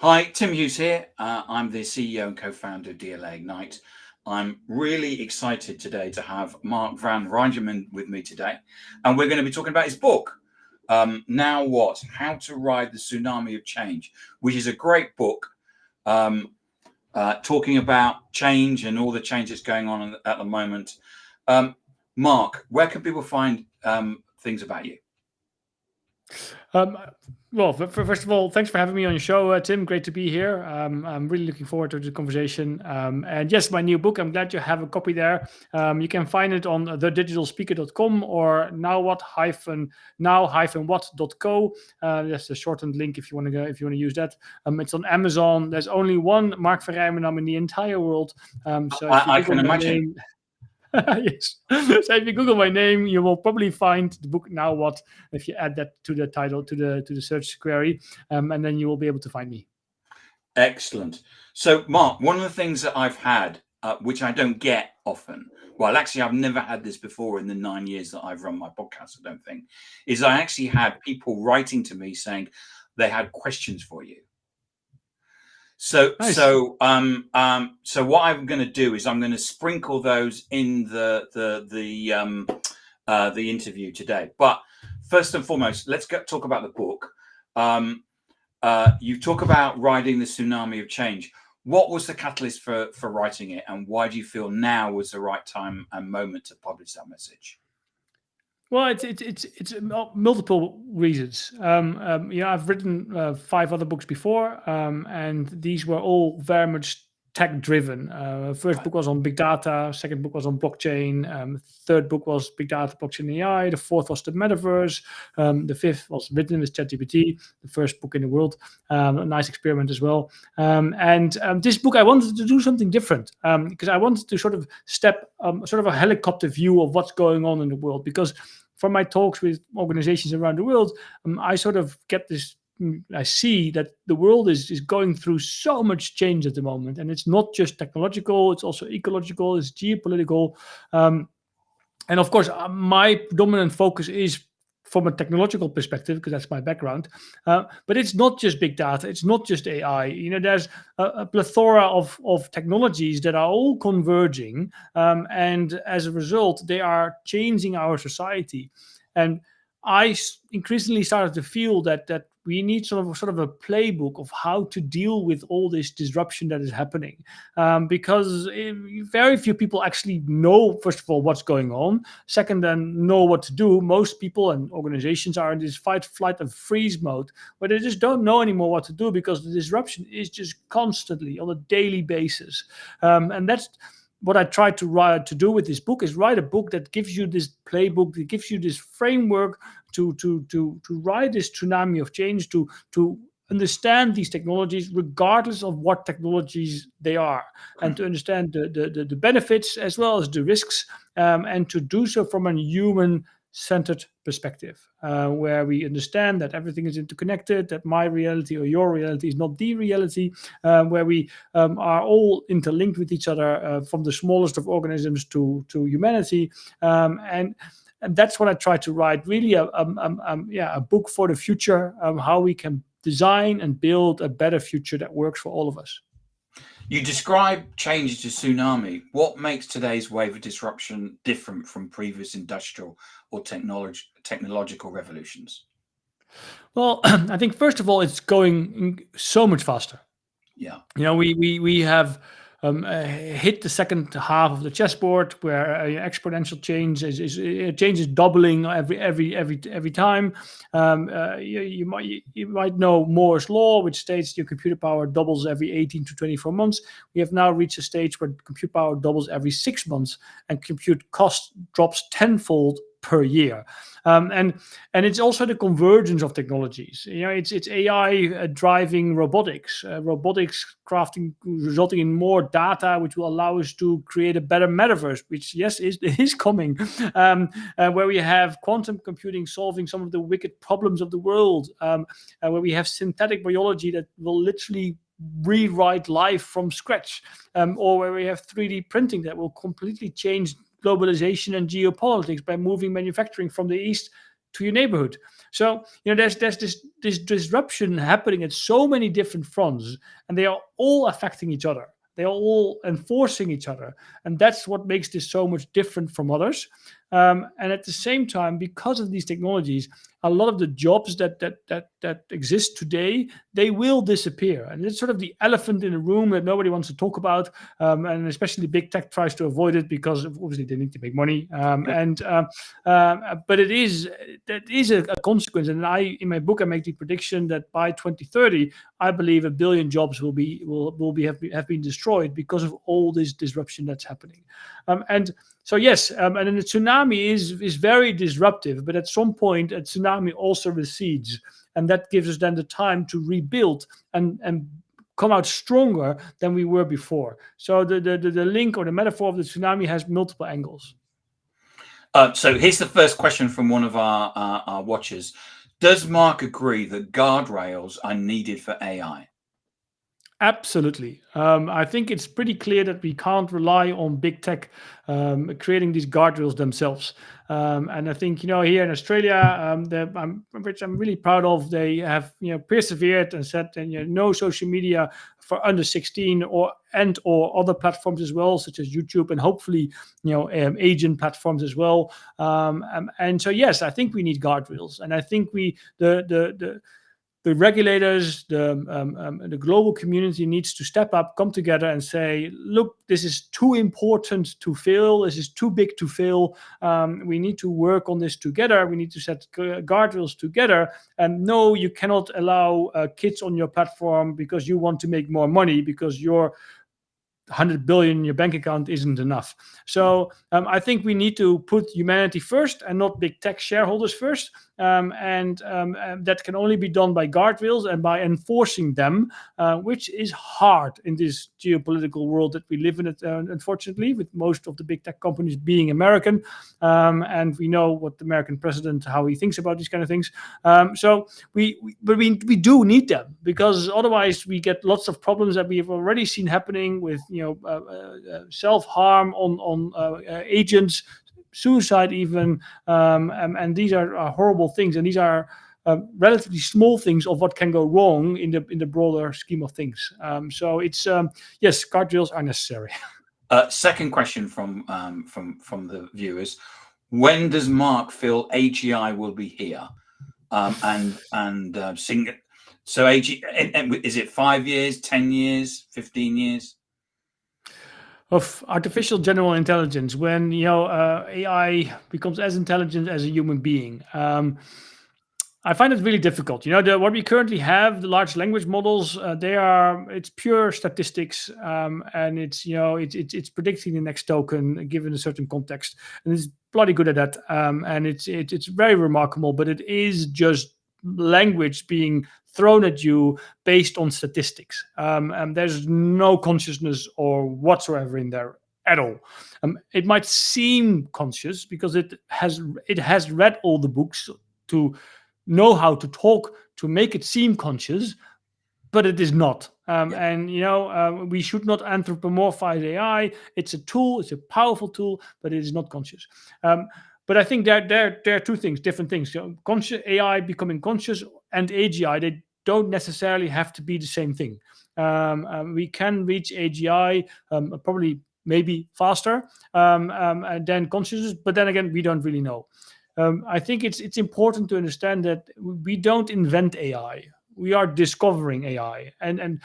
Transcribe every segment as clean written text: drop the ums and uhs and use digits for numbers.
Hi, Tim Hughes here. I'm the CEO and co-founder of DLA Ignite. I'm really excited today to have Mark Van Rijmenam with me today, and we're going to be talking about his book, Now What? How to Ride the Tsunami of Change, which is a great book talking about change and all the change that's going on at the moment. Mark, where can people find things about you? Well, first of all, thanks for having me on your show, Tim. Great to be here. I'm really looking forward to the conversation. And yes, my new book, I'm glad you have a copy there. You can find it on thedigitalspeaker.com or now-what.co. That's the shortened link if you want to go, if you want to use that. It's on Amazon. There's only one Mark Van Rijmenam in the entire world. So if you I Google can my imagine. name, yes. So if you Google my name, you will probably find the book Now What if you add that to the title to the search query, and then you will be able to find me. Excellent. So, Mark, one of the things that I've had, which I don't get often, well, actually, I've never had this before in the 9 years that I've run my podcast, I don't think, is I actually had people writing to me saying they had questions for you. So, Nice. so what I'm going to do is I'm going to sprinkle those in the interview today. But first and foremost, let's talk about the book. You talk about riding the tsunami of change. What was the catalyst for writing it, and why do you feel now was the right time and moment to publish that message? Well, it's multiple reasons. I've written 5 other books before, and these were all very much tech driven. First book was on big data. Second book was on blockchain. Third book was big data, blockchain, AI. The fourth was the metaverse. The fifth was written with ChatGPT, the first book in the world. A nice experiment as well. This book, I wanted to do something different because I wanted to sort of step sort of a helicopter view of what's going on in the world. Because from my talks with organizations around the world, I sort of get this. I see that the world is going through so much change at the moment, and it's not just technological; it's also ecological, it's geopolitical, and of course, my dominant focus is from a technological perspective because that's my background. But it's not just big data; it's not just AI. There's a plethora of technologies that are all converging, and as a result, they are changing our society. And I increasingly started to feel that we need sort of a playbook of how to deal with all this disruption that is happening, because very few people actually know, first of all, what's going on. Second, then know what to do. Most people and organizations are in this fight, flight, and freeze mode where they just don't know anymore what to do because the disruption is just constantly on a daily basis, and that's what I tried to do with this book is write a book that gives you this playbook, that gives you this framework to ride this tsunami of change, to understand these technologies regardless of what technologies they are, and to understand the benefits as well as the risks, and to do so from a human centered perspective, where we understand that everything is interconnected, that my reality or your reality is not the reality, where we are all interlinked with each other, from the smallest of organisms to humanity, and that's what I try to write. Really, a book for the future, how we can design and build a better future that works for all of us. You describe change as a tsunami. What makes today's wave of disruption different from previous industrial or technological revolutions? Well, I think first of all, it's going so much faster. Yeah. We have hit the second half of the chessboard where exponential change is doubling every time. You might know Moore's law, which states your computer power doubles every 18 to 24 months. We have now reached a stage where compute power doubles every 6 months, and compute cost drops tenfold per year. And it's also the convergence of technologies. It's AI driving robotics crafting, resulting in more data, which will allow us to create a better metaverse, which yes is coming, where we have quantum computing solving some of the wicked problems of the world, where we have synthetic biology that will literally rewrite life from scratch, or where we have 3D printing that will completely change globalization and geopolitics by moving manufacturing from the east to your neighborhood. So there's this disruption happening at so many different fronts, and they are all affecting each other. They are all enforcing each other, and that's what makes this so much different from others. And at the same time, because of these technologies, a lot of the jobs that exist today, they will disappear, and it's sort of the elephant in the room that nobody wants to talk about, and especially big tech tries to avoid it because obviously they need to make money. But that is a consequence, and in my book I make the prediction that by 2030, I believe 1 billion jobs will have been destroyed because of all this disruption that's happening. And so yes, and then the tsunami is very disruptive, but at some point a tsunami also recedes, and that gives us then the time to rebuild and come out stronger than we were before. So the link or the metaphor of the tsunami has multiple angles. So here's the first question from one of our watchers. Does Mark agree that guardrails are needed for AI? Absolutely. I think it's pretty clear that we can't rely on big tech creating these guardrails themselves. And I think here in Australia, which I'm really proud of, they have persevered and said no social media for under 16 or other platforms as well, such as YouTube, and hopefully Asian platforms as well. And so yes, I think we need guardrails, and I think the regulators, the global community needs to step up, come together and say, look, this is too important to fail. This is too big to fail. We need to work on this together. We need to set guardrails together. And no, you cannot allow kids on your platform because you want to make more money, because your 100 billion in your bank account isn't enough. So I think we need to put humanity first and not big tech shareholders first. And that can only be done by guardrails and by enforcing them, which is hard in this geopolitical world that we live in, unfortunately, with most of the big tech companies being American. And we know what the American president, how he thinks about these kind of things. So we do need them, because otherwise we get lots of problems that we have already seen happening with self-harm on agents, suicide even, and these are horrible things, and these are relatively small things of what can go wrong in the broader scheme of things. So it's yes, guardrails are necessary. Second question from the viewers: when does Mark feel AGI will be here? So AGI, is it 5 years, 10 years, 15 years? Of artificial general intelligence, when AI becomes as intelligent as a human being. I find it really difficult. What we currently have, the large language models, it's pure statistics, and it's predicting the next token given a certain context, and it's bloody good at that. And it's very remarkable, but it is just language being thrown at you based on statistics. And there's no consciousness or whatsoever in there at all. It might seem conscious because it has read all the books to know how to talk to make it seem conscious, but it is not. And we should not anthropomorphize AI. It's a tool, it's a powerful tool, but it is not conscious. But I think there are two things, different things. Conscious AI becoming conscious and AGI, they don't necessarily have to be the same thing. We can reach AGI probably maybe faster than consciousness, but then again, we don't really know. I think it's important to understand that we don't invent AI. We are discovering AI, and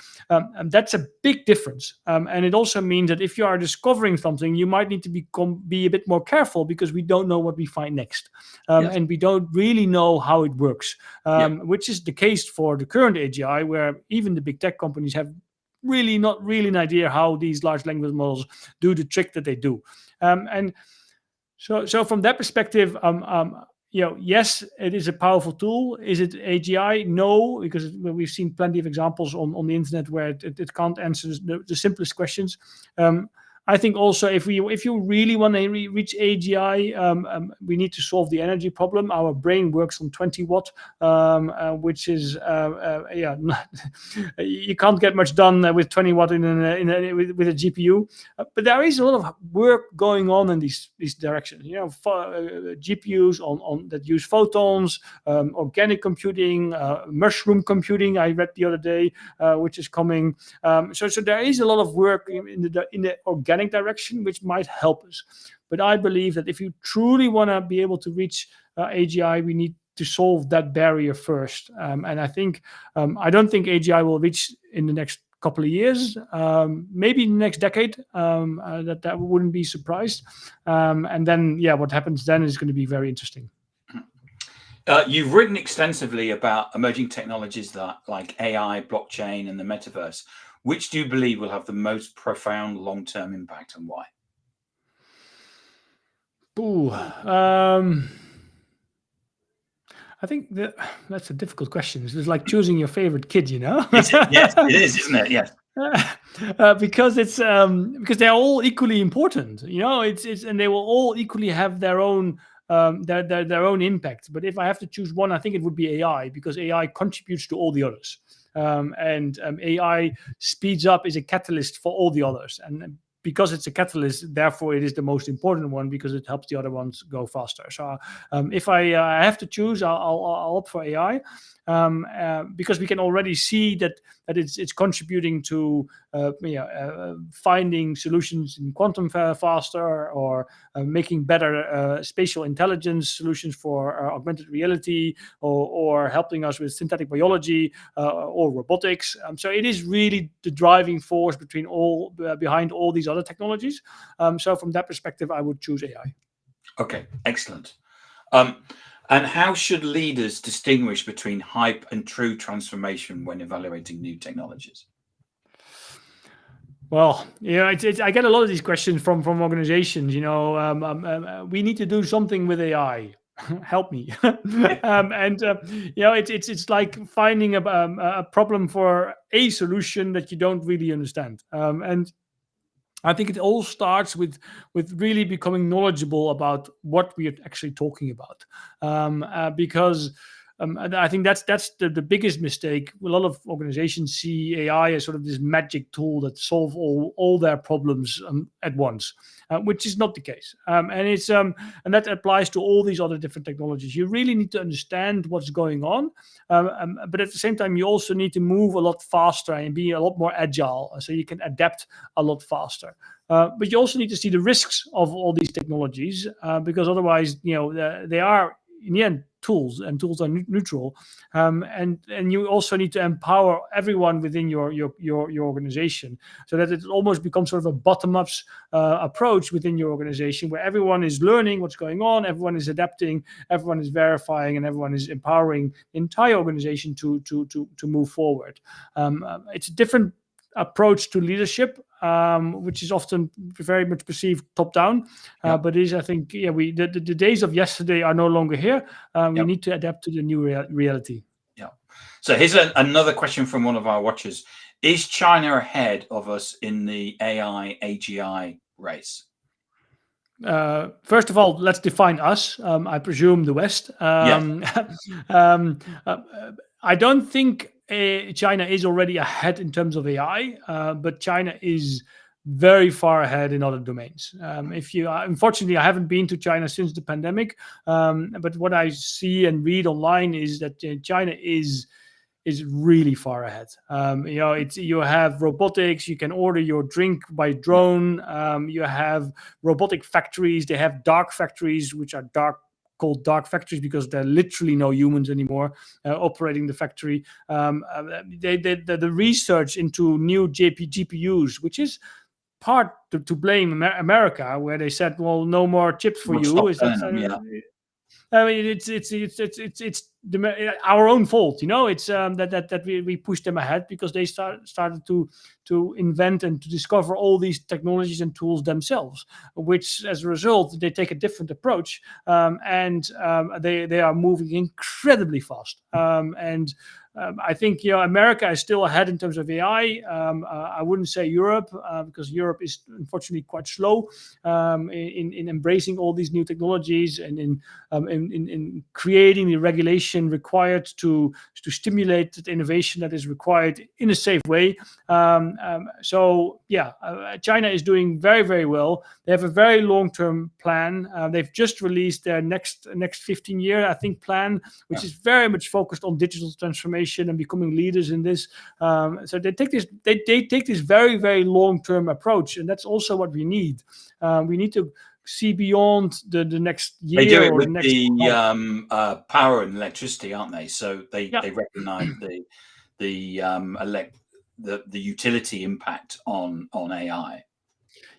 that's a big difference. And it also means that if you are discovering something, you might need to be a bit more careful, because we don't know what we find next, Yes. and we don't really know how it works, which is the case for the current AGI, where even the big tech companies have really not really an idea how these large language models do the trick that they do. And so from that perspective, yes, it is a powerful tool. Is it AGI? No, because we've seen plenty of examples on the internet where it can't answer the simplest questions. I think also if you really want to reach AGI, we need to solve the energy problem. Our brain works on 20 watt, which is yeah, you can't get much done with 20 watt with a GPU. But there is a lot of work going on in these directions. You know, GPUs on that use photons, organic computing, mushroom computing. I read the other day, which is coming. So there is a lot of work in the organic direction, which might help us. But I believe that if you truly want to be able to reach AGI, we need to solve that barrier first. And I think I don't think AGI will reach in the next couple of years, maybe next decade. That wouldn't be surprised. And then, yeah, what happens then is going to be very interesting. You've written extensively about emerging technologies like AI, blockchain, and the metaverse. Which do you believe will have the most profound long-term impact, and why? Ooh, I think that's a difficult question. It's like choosing your favorite kid, you know? Yes, it is, isn't it? Yes. Because it's because they're all equally important, you know. It's and they will all equally have their own their own impact. But if I have to choose one, I think it would be AI, because AI contributes to all the others. And AI speeds up, is a catalyst for all the others, and because it's a catalyst, therefore it is the most important one, because it helps the other ones go faster. So if I have to choose, I'll opt for AI, because we can already see that it's contributing to finding solutions in quantum faster, or making better spatial intelligence solutions for augmented reality, or helping us with synthetic biology or robotics. So it is really the driving force behind all these other technologies. So from that perspective, I would choose AI. Okay, excellent. And how should leaders distinguish between hype and true transformation when evaluating new technologies? Well, yeah, I get a lot of these questions from organizations. You know, we need to do something with AI. Help me. And you know, it's like finding a problem for a solution that you don't really understand. And I think it all starts with really becoming knowledgeable about what we are actually talking about, because and I think that's the biggest mistake. A lot of organizations see AI as sort of this magic tool that solve all their problems at once, which is not the case. And that applies to all these other different technologies. You really need to understand what's going on, but at the same time, you also need to move a lot faster and be a lot more agile, so you can adapt a lot faster. But you also need to see the risks of all these technologies, because otherwise, you know, they are in the end tools, and tools are neutral. And you also need to empower everyone within your organization, so that it almost becomes sort of a bottom-up approach within your organization, where everyone is learning what's going on, everyone is adapting, everyone is verifying, and everyone is empowering the entire organization to move forward. It's a different approach to leadership, which is often very much perceived top down. But I think, yeah, the days of yesterday are no longer here. We need to adapt to the new reality. Yeah. So here's another question from one of our watchers: is China ahead of us in the AI AGI race? First of all, let's define us. I presume the West. I don't think China is already ahead in terms of AI, but China is very far ahead in other domains. Unfortunately, I haven't been to China since the pandemic, but what I see and read online is that China is really far ahead. You know, you have robotics. You can order your drink by drone. You have robotic factories. They have dark factories, which are called dark factories because there are literally no humans anymore operating the factory. The research into new GPUs, which is part to blame America, where they said, "Well, no more chips for you." I mean, it's our own fault, you know. It's that we pushed them ahead because they started to invent and to discover all these technologies and tools themselves, which as a result they take a different approach, and they are moving incredibly fast. And I think America is still ahead in terms of AI. I wouldn't say Europe, because Europe is unfortunately quite slow in embracing all these new technologies and in creating the regulation required to stimulate the innovation that is required in a safe way. So yeah, China is doing very, very well. They have a very long-term plan. They've just released their next 15-year, I think, plan, which is very much focused on digital transformation and becoming leaders in this. So they take this very, very long-term approach, and that's also what we need. We need to see beyond the next year. They do it or with the next power and electricity, aren't they? So they recognise the utility impact on AI.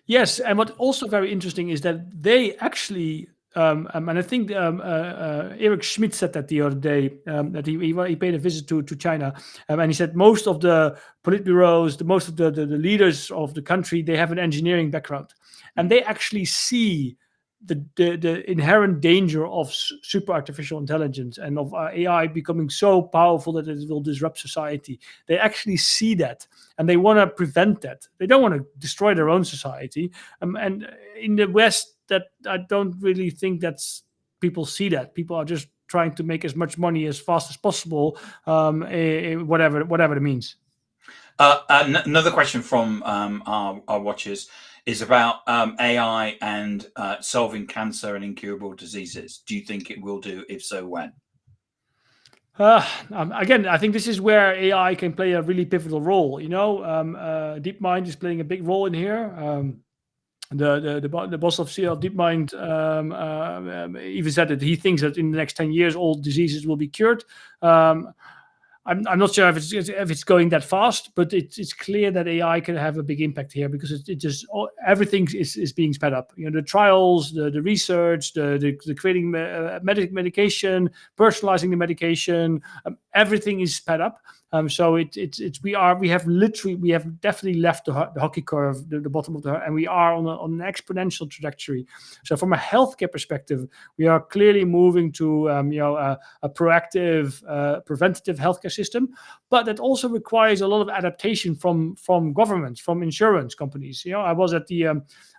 Yes, and what also very interesting is that they actually, and I think Eric Schmidt said that the other day, that he paid a visit to China, and he said most of the politburos, most of the leaders of the country, they have an engineering background, and they actually see the inherent danger of super artificial intelligence and of AI becoming so powerful that it will disrupt society. They actually see that, and they want to prevent that. They don't want to destroy their own society. And in the West, that I don't really think that's people see that. People are just trying to make as much money as fast as possible, whatever it means. Another question from our watchers is about AI and solving cancer and incurable diseases. Do you think it will do? If so, when? Again, I think this is where AI can play a really pivotal role. DeepMind is playing a big role in here. The boss of CL DeepMind even said that he thinks that in the next 10 years all diseases will be cured. I'm not sure if it's going that fast, but it's clear that AI can have a big impact here, because it just everything is being sped up. The trials, the research, the creating medication, personalizing the medication, everything is sped up. So we have definitely left the hockey curve, the bottom of and we are on an exponential trajectory. So from a healthcare perspective, we are clearly moving to a proactive, preventative healthcare system, but that also requires a lot of adaptation from governments, from insurance companies.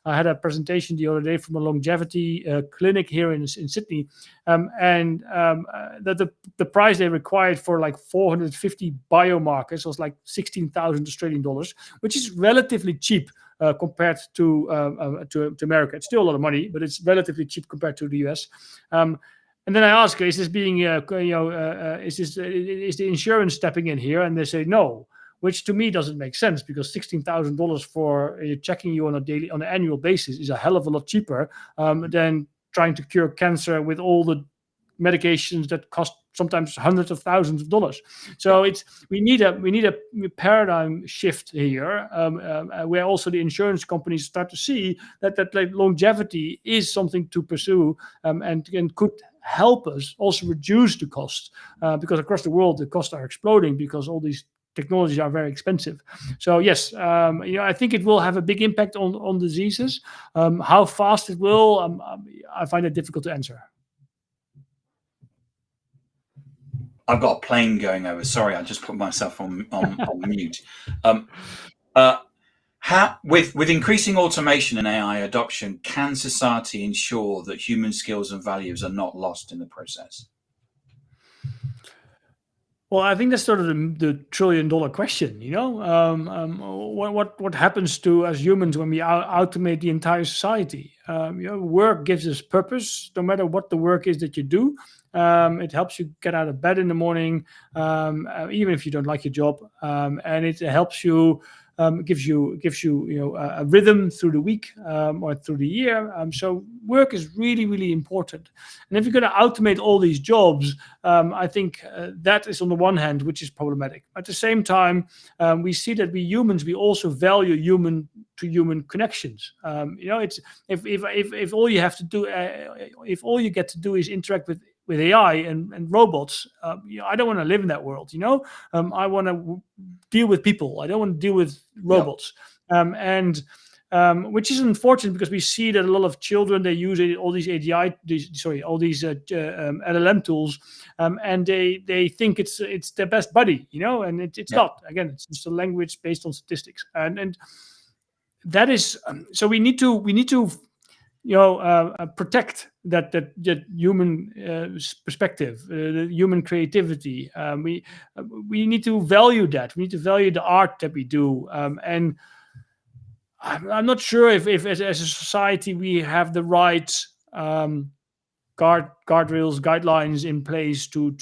I had a presentation the other day from a longevity clinic here in Sydney, and the price they required for like 450 biomarkers was like 16,000 Australian dollars, which is relatively cheap compared to America. It's still a lot of money, but it's relatively cheap compared to the US. And then I ask, is this being, is the insurance stepping in here? And they say no, which to me doesn't make sense, because $16,000 for checking you on an annual basis is a hell of a lot cheaper than trying to cure cancer with all the medications that cost sometimes hundreds of thousands of dollars. So we need a paradigm shift here, where also the insurance companies start to see that like longevity is something to pursue, and could help us also reduce the costs, because across the world the costs are exploding because all these technologies are very expensive. So yes, I think it will have a big impact on diseases. How fast it will, I find it difficult to answer. I've got a plane going over. Sorry, I just put myself on mute. With increasing automation and AI adoption, can society ensure that human skills and values are not lost in the process? Well, I think that's sort of the trillion-dollar question. What happens to us humans when we automate the entire society? Work gives us purpose, no matter what the work is that you do. It helps you get out of bed in the morning, even if you don't like your job, and it helps you, gives you a rhythm through the week or through the year. So work is really, really important. And if you're going to automate all these jobs, I think that is on the one hand, which is problematic. At the same time, we see that we humans, we also value human to human connections. It's if all you have to do, if all you get to do is interact with AI and robots, I don't want to live in that world. I want to deal with people. I don't want to deal with robots. And which is unfortunate because we see that a lot of children, they use all these all these LLM tools, and they think it's their best buddy, and it's not. Again, it's just a language based on statistics, and that is so we need to protect that human perspective, the human creativity. We need to value that. We need to value the art that we do, and I'm not sure if as a society we have the right guardrails, guidelines in place to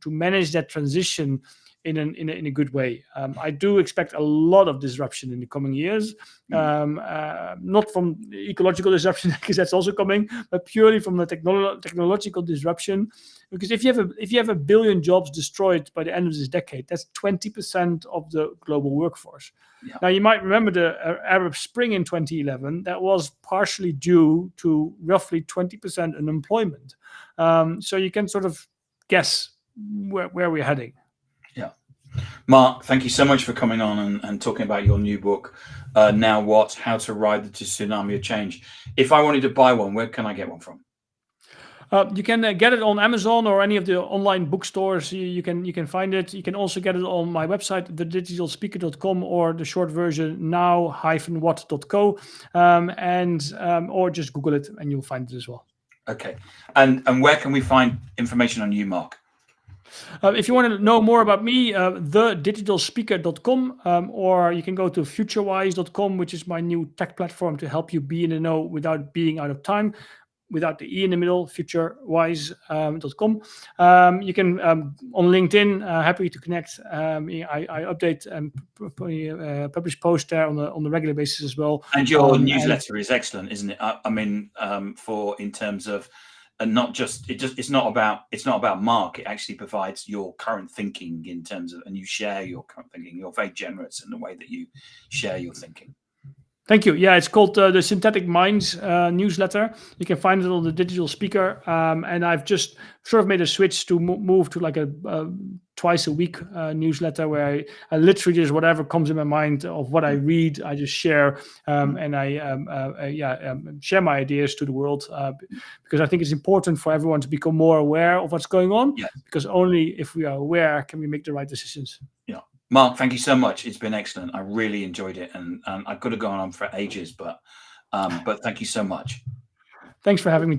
manage that transition in a good way. I do expect a lot of disruption in the coming years, not from ecological disruption because that's also coming, but purely from the technological disruption. Because if you have 1 billion jobs destroyed by the end of this decade, that's 20% of the global workforce. Yeah. Now, you might remember the Arab Spring in 2011. That was partially due to roughly 20% unemployment. So you can sort of guess where we're heading. Yeah. Mark, thank you so much for coming on and talking about your new book, Now What? How to Ride the Tsunami of Change. If I wanted to buy one, where can I get one from? You can get it on Amazon or any of the online bookstores. You can find it. You can also get it on my website, thedigitalspeaker.com, or the short version now-what.co, or just Google it and you'll find it as well. Okay. And where can we find information on you, Mark? If you want to know more about me, thedigitalspeaker.com, or you can go to futurwise.com, which is my new tech platform to help you be in the know without being out of time, without the E in the middle, futurwise.com. You can, on LinkedIn, happy to connect. I update and publish posts there on the regular basis as well. And your newsletter is excellent, isn't it? I mean, in terms of, and not just it's not about Mark. It actually provides your current thinking in terms of, and you share your current thinking. You're very generous in the way that you share your thinking. Thank you. Yeah, it's called the Synthetic Minds newsletter. You can find it on the Digital Speaker, and I've just sort of made a switch to move to like a twice a week newsletter where I literally just whatever comes in my mind of what I read, I just share, and I share my ideas to the world because I think it's important for everyone to become more aware of what's going on. Yeah. Because only if we are aware can we make the right decisions. Yeah. Mark, thank you so much. It's been excellent. I really enjoyed it, and I could have gone on for ages, but thank you so much. Thanks for having me.